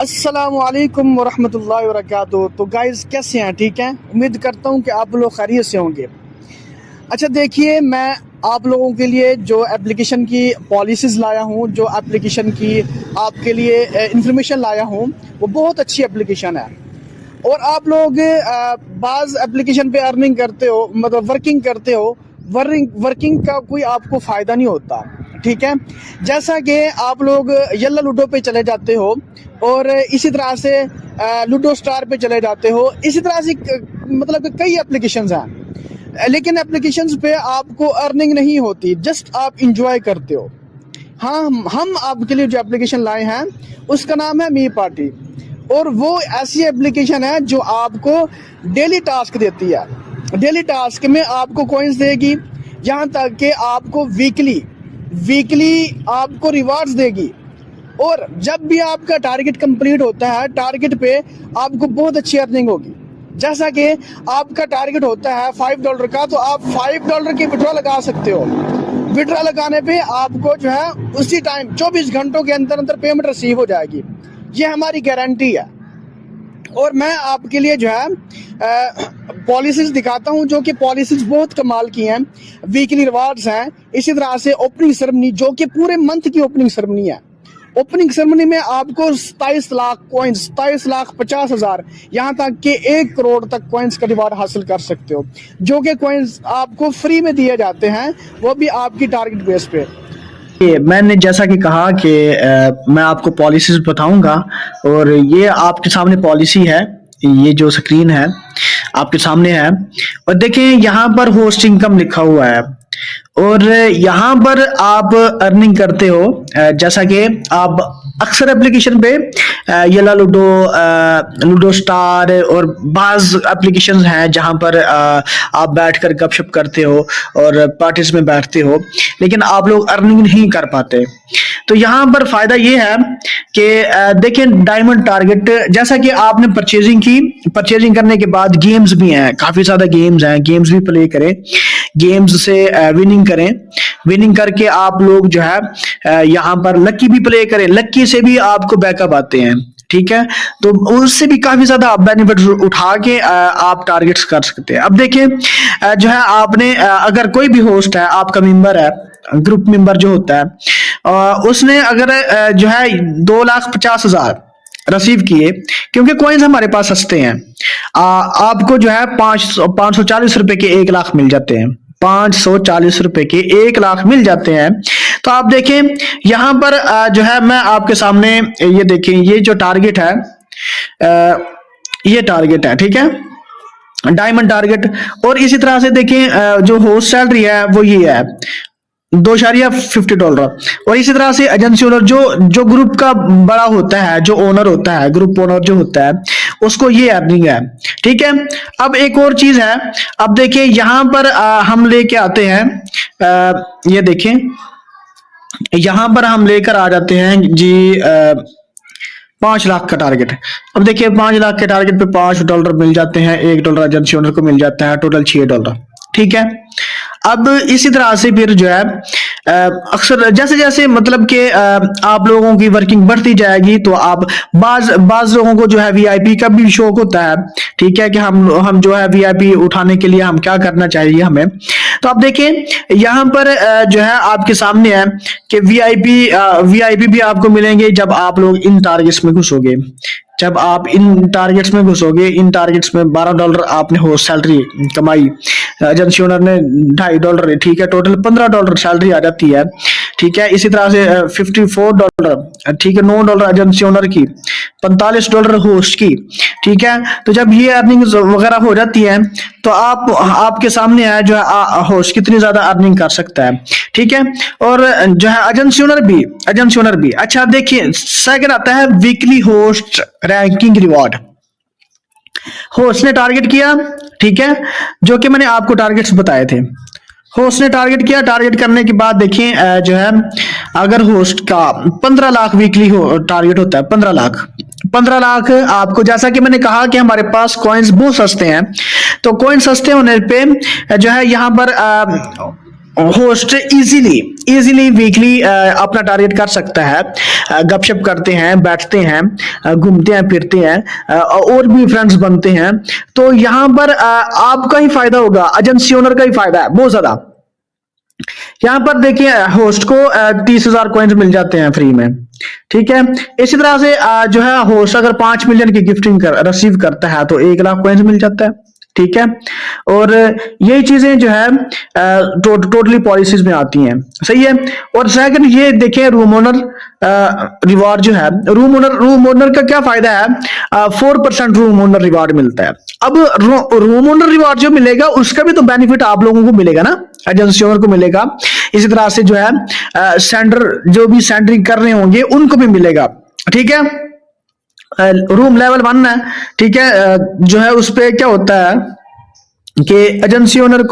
अस्सलामुअलैकुम वरहमतुल्लाहि वबरकातुहू। तो गाइज़ कैसे हैं? ठीक हैं, उम्मीद करता हूँ कि आप लोग खैरियत से होंगे। अच्छा देखिए, मैं आप लोगों के लिए जो एप्लीकेशन की पॉलिसीज़ लाया हूँ, जो एप्लीकेशन की आपके लिए इंफॉर्मेशन लाया हूँ, वो बहुत अच्छी एप्लीकेशन है। और आप लोग बाज़ एप्लीकेशन पे अर्निंग करते हो, मतलब वर्किंग करते हो, वर्किंग का कोई आपको फ़ायदा नहीं होता। ठीक है, जैसा कि आप लोग येलो लूडो पे चले जाते हो और इसी तरह से लूडो स्टार पे चले जाते हो, इसी तरह से मतलब कि कई एप्लीकेशंस हैं, लेकिन एप्लीकेशंस पे आपको अर्निंग नहीं होती, जस्ट आप इंजॉय करते हो। हाँ, हम आपके लिए जो एप्लीकेशन लाए हैं उसका नाम है मी पार्टी, और वो ऐसी एप्लीकेशन है जो आपको डेली टास्क देती है। डेली टास्क में आपको कॉइन्स देगी, यहाँ तक कि आपको वीकली वीकली आपको रिवार्ड्स देगी। और जब भी आपका टारगेट कंप्लीट होता है, टारगेट पे आपको बहुत अच्छी अर्निंग होगी। जैसा कि आपका टारगेट होता है $5 का, तो आप $5 की विड्रॉ लगा सकते हो। विड्रॉ लगाने पे आपको जो है उसी टाइम 24 घंटों के अंदर अंदर पेमेंट रिसीव हो जाएगी। ये हमारी गारंटी है। और मैं आपके लिए जो है पॉलिसीज दिखाता हूँ, जो कि पॉलिसीज बहुत कमाल की हैं। वीकली रिवार्ड्स हैं, इसी तरह से ओपनिंग सेरेमनी, जो कि पूरे मंथ की ओपनिंग सेरेमनी है। ओपनिंग सेरेमनी में आपको 27 लाख कॉइन्स, 27,50,000, यहाँ तक कि 1 करोड़ तक कॉइन्स का रिवार्ड हासिल कर सकते हो, जो कि कॉइन्स आपको फ्री में दिए जाते हैं, वो भी आपकी टारगेट बेस पे। मैंने जैसा कि कहा कि मैं आपको पॉलिसीज बताऊंगा, और ये आपके सामने पॉलिसी है। ये जो स्क्रीन है आपके सामने है, और देखें यहाँ पर होस्ट इनकम लिखा हुआ है, और यहाँ पर आप अर्निंग करते हो। जैसा कि आप अक्सर एप्लीकेशन पे येला लूडो, लूडो स्टार और बाज एप्लीकेशंस हैं जहां पर आप बैठकर गपशप करते हो और पार्टीज में बैठते हो, लेकिन आप लोग अर्निंग नहीं कर पाते। तो यहाँ पर फायदा ये है कि देखें, डायमंड टारगेट, जैसा कि आपने परचेजिंग की, परचेजिंग करने के बाद गेम्स भी हैं, काफी ज्यादा गेम्स हैं, गेम्स भी प्ले करें, गेम्स से विनिंग करें, विनिंग करके आप लोग जो है यहाँ पर लक्की भी प्ले करें, लक्की से भी आपको बैकअप आते हैं। ठीक है, तो उससे भी काफी ज्यादा बेनिफिट उठा के आप टारगेट्स कर सकते हैं। अब देखिए, जो है आपने अगर कोई भी होस्ट है, आपका मेंबर है, ग्रुप मेंबर जो होता है, उसने अगर जो है 2,50,000 रिसीव किए, क्योंकि कॉइन्स हमारे पास सस्ते हैं, आपको जो है 540 रुपए के 1 लाख मिल जाते हैं। 540 रुपए के 1 लाख मिल जाते हैं। तो आप देखें यहां पर जो है मैं आपके सामने, ये देखें, ये जो टारगेट है, ये टारगेट है, ठीक है, डायमंड टारगेट। और इसी तरह से देखें जो होस्ट सैलरी है वो ये है, $2.50। और इसी तरह से एजेंसी ओनर, जो जो ग्रुप का बड़ा होता है, जो ओनर होता है, ग्रुप ओनर जो होता है, उसको ये अर्निंग है। ठीक है, अब एक और चीज है, अब देखिए यहां पर हम लेके आते हैं, ये देखें, यहां पर हम लेकर आ जाते हैं जी 5 लाख का टारगेट। अब देखिए 5 लाख के टारगेट पे $5 मिल जाते हैं, $1 एजेंसी ओनर को मिल जाता है, टोटल $6। ठीक है, अब इसी तरह से फिर जो है अक्सर जैसे जैसे मतलब कि आप लोगों की वर्किंग बढ़ती जाएगी, तो आप बाज बाज लोगों को जो है वीआईपी का भी शौक होता है। ठीक है, कि हम जो है वीआईपी उठाने के लिए हम क्या करना चाहिए हमें। तो आप देखें यहाँ पर जो है आपके सामने है कि वीआईपी भी आपको मिलेंगे जब आप लोग इन टारगेट्स में घुसोगे। जब आप इन टारगेट्स में घुसोगे, इन टारगेट्स में $12 आपने हो सैलरी कमाई, एजेंसी ओनर ने $2.5, ठीक है, टोटल $15 सैलरी आ जाती है। ठीक है, इसी तरह से $54, ठीक है, $9 एजेंसी ओनर की, $45 होस्ट की। ठीक है, तो जब ये अर्निंग वगैरह हो जाती है, तो आपके सामने है जो है होस्ट कितनी ज्यादा अर्निंग कर सकता है। ठीक है, और जो है एजेंसी ओनर भी अच्छा। देखिए सेकंड आता है weekly host ranking reward. Host ने टारगेट किया, ठीक है, जो कि मैंने आपको टारगेट्स बताए थे। होस्ट ने टारगेट किया, टारगेट करने के बाद देखिए जो है अगर होस्ट का 15 लाख वीकली टारगेट होता है, 15 लाख आपको, जैसा कि मैंने कहा कि हमारे पास कॉइन्स बहुत सस्ते हैं, तो कॉइन सस्ते होने पे जो है यहाँ पर होस्ट इजीली वीकली अपना टारगेट कर सकता है। गपशप करते हैं, बैठते हैं, घूमते हैं, फिरते हैं, और भी फ्रेंड्स बनते हैं। तो यहाँ पर आपका ही फायदा होगा, एजेंसी ओनर का ही फायदा है बहुत ज्यादा। यहाँ पर देखिए होस्ट को 30,000 कॉइन्स मिल जाते हैं फ्री में, ठीक है। इसी तरह से जो है होस्ट अगर 5 मिलियन की गिफ्टिंग रिसीव करता है तो 1 लाख कॉइन्स मिल जाता है, ठीक है। और यही चीजें जो है टोटली पॉलिसीज में आती हैं, सही है। और सेकंड ये देखें रूम ओनर रिवार्ड जो है, रूम ओनर का क्या फायदा है, 4% रूम ओनर रिवार्ड मिलता है। अब रूम ओनर रिवार्ड जो मिलेगा उसका भी तो बेनिफिट आप लोगों को मिलेगा ना, एजेंसी ओनर को मिलेगा। इसी तरह से जो है सेंडर जो भी सेंडरिंग कर रहे होंगे उनको भी मिलेगा, ठीक है। रूम लेवल 1 है, ठीक है। जो है उस पे क्या होता है कि एजेंसी ओनर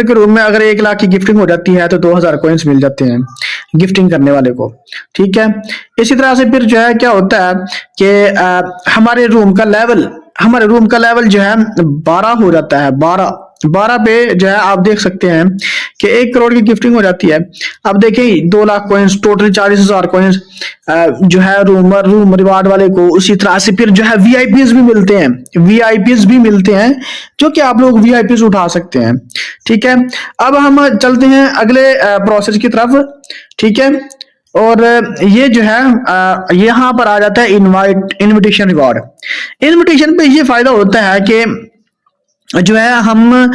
के रूम में अगर 1 लाख की गिफ्टिंग हो जाती है तो 2,000 कॉइन्स मिल जाते हैं गिफ्टिंग करने वाले को, ठीक है। इसी तरह से फिर जो है क्या होता है कि हमारे रूम का लेवल जो है 12 हो जाता है। 12 पे जो है आप देख सकते हैं कि 1 करोड़ की गिफ्टिंग हो जाती है। अब देखिए 2 लाख कॉइन्स, टोटल 40,000 कॉइन्स जो है रूम रिवार्ड वाले को। उसी तरह से फिर जो है वीआईपीज भी मिलते हैं जो कि आप लोग वीआईपीज उठा सकते हैं, ठीक है। अब हम चलते हैं अगले प्रोसेस की तरफ, ठीक है। और ये जो है यहाँ पर आ जाता है इनविटेशन रिवॉर्ड। इनविटेशन पे ये फायदा होता है कि जो है हम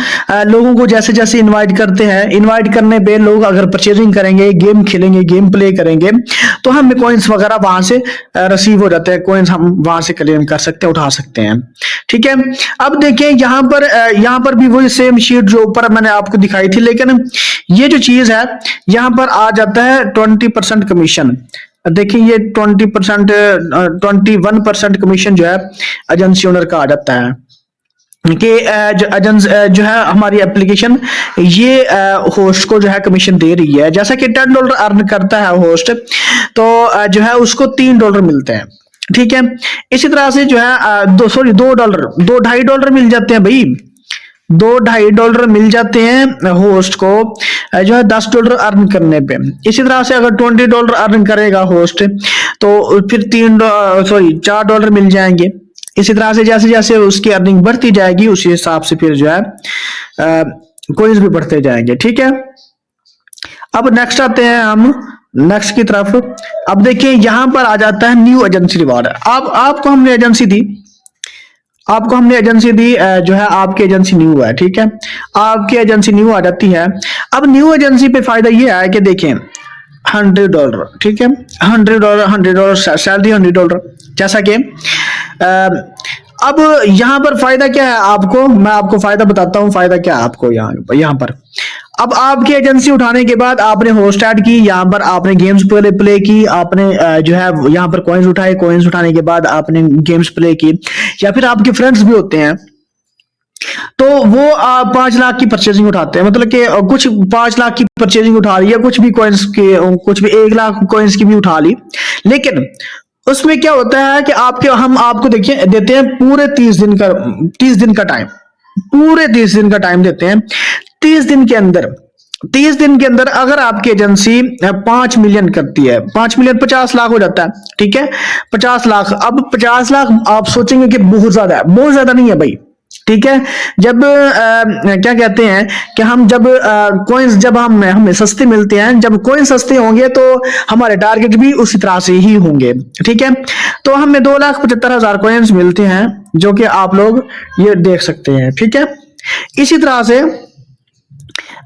लोगों को जैसे जैसे इनवाइट करते हैं, इनवाइट करने पे लोग अगर परचेजिंग करेंगे, गेम खेलेंगे, गेम प्ले करेंगे तो हमें कॉइन्स वगैरह वहां से रिसीव हो जाते हैं। कॉइन्स हम वहां से क्लेम कर सकते हैं, उठा सकते हैं, ठीक है। अब देखिए यहाँ पर भी वही सेम शीट जो ऊपर मैंने आपको दिखाई थी, लेकिन ये जो चीज है यहाँ पर आ जाता है 20% कमीशन। देखिए ये 21% कमीशन जो है एजेंसी ओनर का आ जाता है कि जो है हमारी एप्लीकेशन ये होस्ट को जो है कमीशन दे रही है। जैसा कि $10 अर्न करता है होस्ट तो जो है उसको $3 मिलते हैं, ठीक है। इसी तरह से जो है $2.5 मिल जाते हैं भाई, $2.5 मिल जाते हैं होस्ट को जो है $10 अर्न करने पे। इसी तरह से अगर $20 अर्न करेगा होस्ट तो फिर $4 मिल जाएंगे। इसी तरह से जैसे जैसे उसकी अर्निंग बढ़ती जाएगी उसी हिसाब से फिर जो है कॉइन्स भी बढ़ते जाएंगे, ठीक है। अब नेक्स्ट आते हैं हम नेक्स्ट की तरफ। अब देखिए यहाँ पर आ जाता है न्यू एजेंसी रिवार्ड। आपको हमने एजेंसी दी जो है आपकी एजेंसी न्यू है, ठीक है। आपकी एजेंसी न्यू आ जाती है। अब न्यू एजेंसी पे फायदा ये है कि देखें $100, ठीक है। $100 सैलरी $100, जैसा कि अब यहाँ पर फायदा क्या है आपको, मैं आपको फायदा बताता हूँ फायदा क्या है आपको यहाँ पर। अब आपकी एजेंसी उठाने के बाद आपने होस्ट ऐड की, यहाँ पर आपने गेम्स प्ले की, आपने जो है यहाँ पर कॉइन्स उठाए, कॉइन्स उठाने के बाद आपने गेम्स प्ले की, या फिर आपके फ्रेंड्स भी होते हैं तो वो 5 लाख की परचेजिंग उठाते हैं। मतलब कि कुछ 5 लाख की परचेजिंग उठा रही है, कुछ भी 1 लाख कॉइन्स की भी उठा ली। लेकिन उसमें क्या होता है कि हम आपको देखिए देते हैं पूरे 30 दिन का टाइम, पूरे 30 दिन का टाइम देते हैं। 30 दिन के अंदर अगर आपकी एजेंसी 5 मिलियन करती है, 5 मिलियन 50 लाख हो जाता है, ठीक है। 50 लाख, अब 50 लाख आप सोचेंगे कि बहुत ज्यादा है, बहुत ज्यादा नहीं है भाई, ठीक है। जब क्या कहते हैं कि हम जब कॉइन्स जब हमें सस्ते मिलते हैं, जब कॉइन सस्ते होंगे तो हमारे टारगेट भी उसी तरह से ही होंगे, ठीक है। तो हमें 2,75,000 कॉइन्स मिलते हैं जो कि आप लोग ये देख सकते हैं, ठीक है। इसी तरह से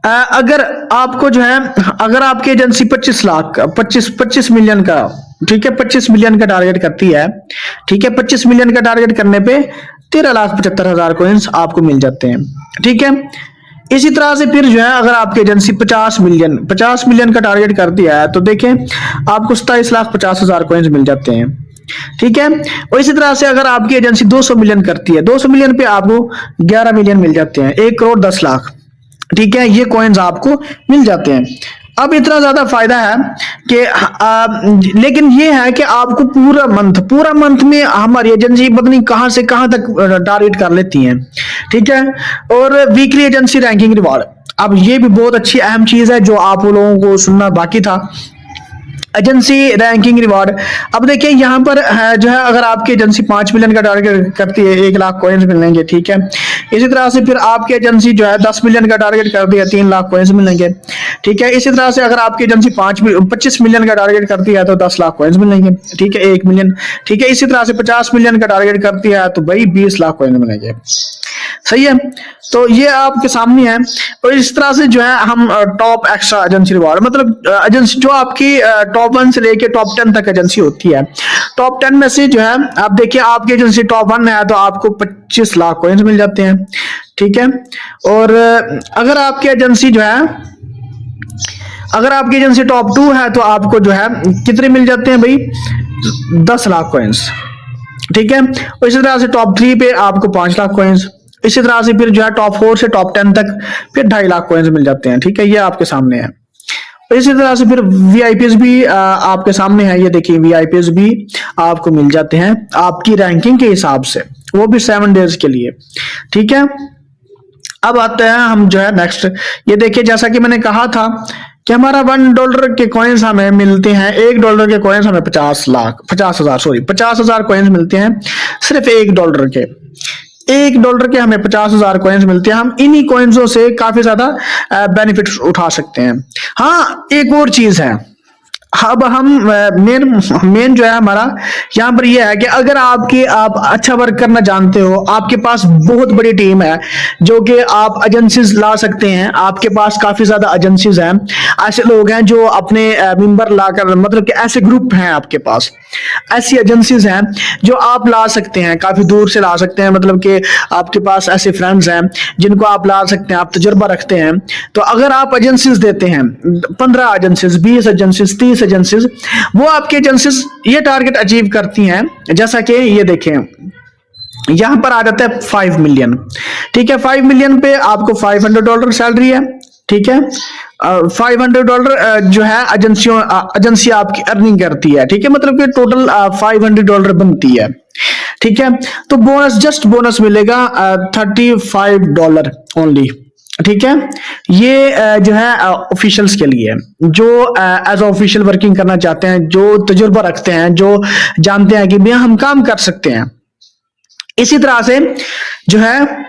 अगर आपको जो है अगर आपकी एजेंसी 25 मिलियन का, ठीक है, 25 मिलियन का टारगेट करती है, ठीक है। 25 मिलियन का टारगेट करने पे 13,75,000 कॉइन्स आपको मिल जाते हैं, ठीक है। इसी तरह से फिर जो है अगर आपकी एजेंसी 50 मिलियन का टारगेट करती है तो देखें आपको 27,50,000 कॉइन्स मिल जाते हैं, ठीक है। और इसी तरह से अगर आपकी एजेंसी 200 मिलियन करती है, 200 मिलियन पे आपको 11 मिलियन मिल जाते हैं, 1 करोड़ 10 लाख, ठीक है। ये कॉइन्स आपको मिल जाते हैं। अब इतना ज्यादा फायदा है कि लेकिन ये है कि आपको पूरा मंथ में हमारी एजेंसी पता नहीं कहां से कहां तक टारगेट कर लेती है, ठीक है। और वीकली एजेंसी रैंकिंग रिवार्ड, अब ये भी बहुत अच्छी अहम चीज है जो आप लोगों को सुनना बाकी था, एजेंसी रैंकिंग रिवार्ड। अब देखिए यहाँ पर है जो है, अगर आपकी एजेंसी 5 मिलियन का टारगेट करती है 1 लाख कॉइन्स मिलेंगे, ठीक है। इसी तरह से फिर आपकी एजेंसी जो है 10 मिलियन का टारगेट करती है 3 लाख कॉइन्स मिलेंगे, ठीक है। इसी तरह से अगर आपकी एजेंसी 25 मिलियन का टारगेट करती है तो 10 लाख कॉइन्स मिलेंगे, ठीक है, 1 मिलियन, ठीक है। इसी तरह से 50 मिलियन का टारगेट करती है तो भाई 20 लाख कॉइन मिलेंगे, सही है। तो ये आपके सामने है। और इस तरह से जो है हम टॉप एक्स्ट्रा एजेंसी रिवार्ड, मतलब एजेंसी जो आपकी टॉप 1 से लेके टॉप 10 तक एजेंसी होती है, टॉप 10 में से जो है आप देखिए आपकी एजेंसी टॉप 1 है तो आपको 25 लाख कॉइन्स मिल जाते हैं, ठीक है। और अगर आपकी एजेंसी जो है, अगर आपकी एजेंसी टॉप 2 है तो आपको जो है कितने मिल जाते हैं भाई, 10 लाख कॉइन्स, ठीक है। और इसी तरह से टॉप 3 पे आपको 5 लाख कॉइन्स, इसी तरह से फिर जो है टॉप 4 से टॉप 10 तक फिर 2.5 लाख कॉइन्स मिल जाते हैं, ठीक है। ये आपके सामने है। और इसी तरह से फिर वीआईपीज भी आपके सामने है, ये देखिए वीआईपीज भी आपको मिल जाते हैं आपकी रैंकिंग के हिसाब से, वो भी 7 डेज के लिए, ठीक है। अब आते हैं हम जो है नेक्स्ट, ये देखिए जैसा कि मैंने कहा था कि हमारा $1 के कॉइन्स हमें मिलते हैं, $1 के कॉइन्स हमें 50,000 कॉइन्स मिलते हैं सिर्फ $1 के। $1 के हमें 50,000 कॉइन्स मिलते हैं। हम इन्हीं कॉइन्सों से काफी ज्यादा बेनिफिट्स उठा सकते हैं। हाँ, एक और चीज है, अब हम मेन जो है हमारा यहाँ पर यह है कि अगर आप अच्छा वर्क करना जानते हो, आपके पास बहुत बड़ी टीम है जो कि आप एजेंसीज ला सकते हैं, आपके पास काफी ज्यादा एजेंसीज हैं, ऐसे लोग हैं जो अपने मेंबर लाकर, मतलब कि ऐसे ग्रुप हैं आपके पास, ऐसी एजेंसीज हैं जो आप ला सकते हैं, काफी दूर से ला सकते हैं, मतलब कि आपके पास ऐसे फ्रेंड्स हैं जिनको आप ला सकते हैं, आप तजुर्बा रखते हैं। तो अगर आप एजेंसीज देते हैं 15 एजेंसीज, 20 एजेंसीज, 30 एजेंसीज, वो आपकी एजेंसीज ये टारगेट अचीव करती हैं, जैसा कि ये देखें यहां पर आ जाता है 5 मिलियन, ठीक है। 5 मिलियन पे आपको $500 सैलरी है, ठीक है। $500 जो है एजेंसी आपकी अर्निंग करती है, ठीक है, मतलब कि टोटल $500 बनती है, ठीक है। तो बोनस, जस्ट बोनस मिलेगा $35 ओनली, ठीक है। ये जो है ऑफिशियल्स के लिए, जो एज ऑफिशियल वर्किंग करना चाहते हैं, जो तजुर्बा रखते हैं, जो जानते हैं कि भैया हम काम कर सकते हैं। इसी तरह से जो है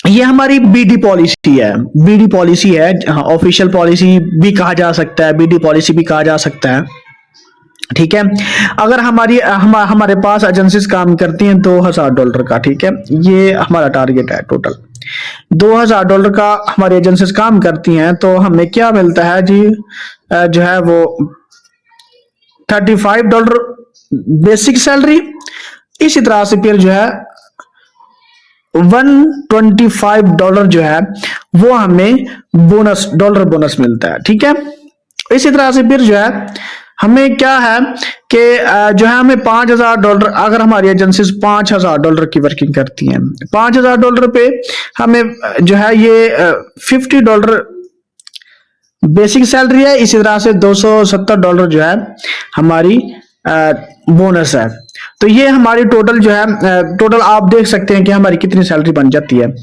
ये हमारी बीडी पॉलिसी है, बीडी पॉलिसी है, ऑफिशियल पॉलिसी भी कहा जा सकता है, बीडी पॉलिसी भी कहा जा सकता है, ठीक है। अगर हमारे पास एजेंसीज काम करती हैं $2,000 का, ठीक है, ये हमारा टारगेट है टोटल $2,000 का हमारी एजेंसीज काम करती हैं, तो हमें क्या मिलता है जी, जो है वो $35 बेसिक सैलरी, इसी तरह से फिर जो है $125 जो है वो हमें बोनस मिलता है, ठीक है। इसी तरह से फिर जो है हमें क्या है कि जो है हमें $5,000, अगर हमारी एजेंसीज $5,000 की वर्किंग करती हैं, $5,000 पे हमें जो है ये $50 बेसिक सैलरी है, इसी तरह से $270 जो है हमारी बोनस है। तो ये हमारी टोटल जो है, टोटल आप देख सकते हैं कि हमारी कितनी सैलरी बन जाती है।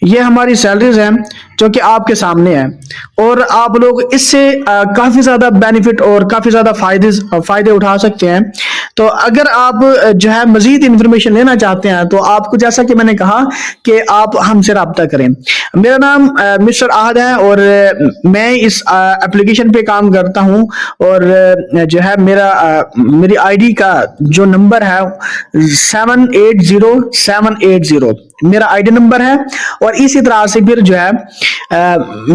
ये हमारी सैलरीज हैं जो कि आपके सामने है, और आप लोग इससे काफी ज्यादा बेनिफिट और काफी ज्यादा फायदे उठा सकते हैं। तो अगर आप जो है मजीद इंफॉर्मेशन लेना चाहते हैं तो आपको, जैसा कि मैंने कहा, कि आप हमसे रब्ता करें। मेरा नाम मिस्टर आहद है और मैं इस एप्लीकेशन पे काम करता हूं, और जो है मेरी आईडी का जो नंबर है 780780 मेरा आईडी नंबर है। और इसी तरह से फिर जो है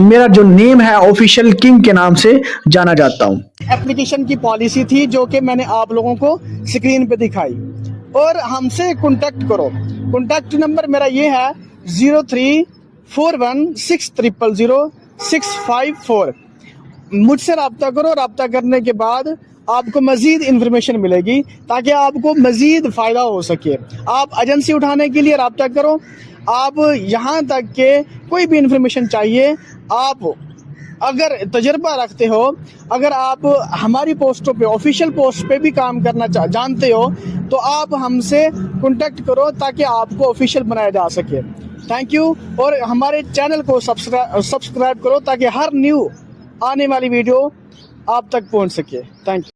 मेरा जो नेम है ऑफिशियल किंग के नाम से जाना जाता हूं। एप्लीकेशन की पॉलिसी थी जो कि मैंने आप लोगों को स्क्रीन पे दिखाई, और हमसे कांटेक्ट करो। कांटेक्ट नंबर मेरा ये है 0341600654। मुझसे रब्ता करो, रब्ता करने के बाद आपको मजीद इंफॉर्मेशन मिलेगी ताकि आपको मजीद फायदा हो सके। आप एजेंसी उठाने के लिए रब्ता करो। आप यहाँ तक के कोई भी इंफॉर्मेशन चाहिए, आप अगर तजर्बा रखते हो, अगर आप हमारी पोस्टों पे, ऑफिशियल पोस्ट पे भी काम करना जानते हो, तो आप हमसे कांटेक्ट करो ताकि आपको ऑफिशियल बनाया जा सके। Thank you. और हमारे चैनल को सब्सक्राइब करो ताकि हर न्यू आने वाली वीडियो आप तक पहुंच सके। Thank you.